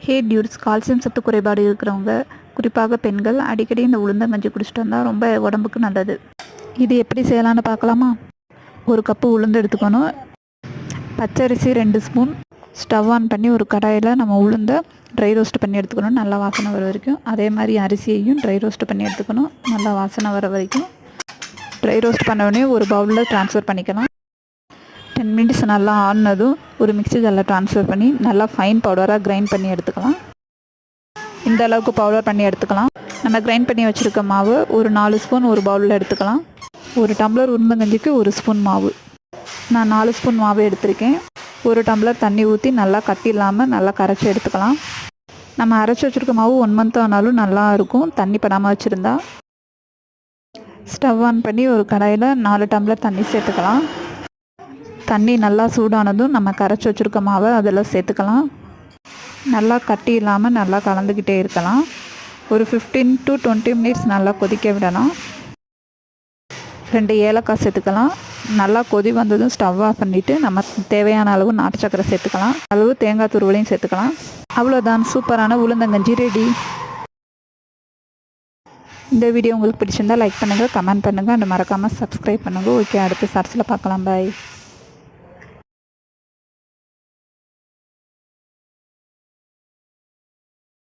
ஹே dudes, calcium சத்து குறைபாடு இருக்கிறவங்க, குறிப்பாக பெண்கள் அடிக்கடி இந்த உளுந்தங்கஞ்சி குடிச்சிட்டு வந்தால் ரொம்ப உடம்புக்கு நல்லது. இது எப்படி செய்யலான்னு பார்க்கலாமா? ஒரு கப்பு உளுந்து எடுத்துக்கணும். பச்சரிசி 2 ஸ்பூன். ஸ்டவ் ஆன் பண்ணி ஒரு கடாயில் நம்ம உளுந்தை ட்ரை ரோஸ்ட் பண்ணி எடுத்துக்கணும், நல்லா வாசனை வர வரைக்கும். அதே மாதிரி அரிசியையும் ட்ரை ரோஸ்ட் பண்ணி எடுத்துக்கணும், நல்லா வாசனை வர வரைக்கும். ட்ரை ரோஸ்ட் பண்ண ஒரு பவுலில் ட்ரான்ஸ்ஃபர் பண்ணிக்கலாம். 10 மினிட்ஸ் நல்லா ஆடினதும் ஒரு மிக்ஸி ஜாரில் ட்ரான்ஸ்ஃபர் பண்ணி நல்லா ஃபைன் பவுடராக கிரைண்ட் பண்ணி எடுத்துக்கலாம். இந்த அளவுக்கு பவுடர் பண்ணி எடுத்துக்கலாம். நம்ம கிரைண்ட் பண்ணி வச்சுருக்க மாவு ஒரு 4 ஸ்பூன் ஒரு பவுலில் எடுத்துக்கலாம். ஒரு டம்ளர் உளுந்தங்கஞ்சிக்கு 1 ஸ்பூன் மாவு. நான் 4 ஸ்பூன் மாவு எடுத்திருக்கேன். 1 டம்ளர் தண்ணி ஊற்றி நல்லா கட்டி இல்லாமல் நல்லா கரைச்சி எடுத்துக்கலாம். நம்ம அரைச்சி வச்சுருக்க மாவு 1 மந்த் ஆனாலும் நல்லா இருக்கும், தண்ணி படாமல் வச்சுருந்தா. ஸ்டவ் ஆன் பண்ணி ஒரு கடாயில் 4 டம்ளர் தண்ணி சேர்த்துக்கலாம். தண்ணி நல்லா சூடானதும் நம்ம கரைச்சி வச்சுருக்க மாவை அதில் சேர்த்துக்கலாம். நல்லா கட்டி இல்லாமல் நல்லா கலந்துக்கிட்டே இருக்கலாம். ஒரு 15 to 20 மினிட்ஸ் நல்லா கொதிக்க விடலாம். 2 ஏலக்காய் சேர்த்துக்கலாம். நல்லா கொதி வந்ததும் ஸ்டவ் ஆஃப் பண்ணிவிட்டு நம்ம தேவையான அளவு நாட்டு சக்கரை சேர்த்துக்கலாம். அளவு தேங்காய் துருவலையும் சேர்த்துக்கலாம். அவ்வளோதான், சூப்பரான உளுந்தங்கஞ்சி ரெடி. இந்த வீடியோ உங்களுக்கு பிடிச்சிருந்தால் லைக் பண்ணுங்கள், கமெண்ட் பண்ணுங்கள், அண்ட் மறக்காமல் சப்ஸ்கிரைப் பண்ணுங்கள். ஓகே, அடுத்த ஷார்ட்ஸில் பார்க்கலாம். பாய்.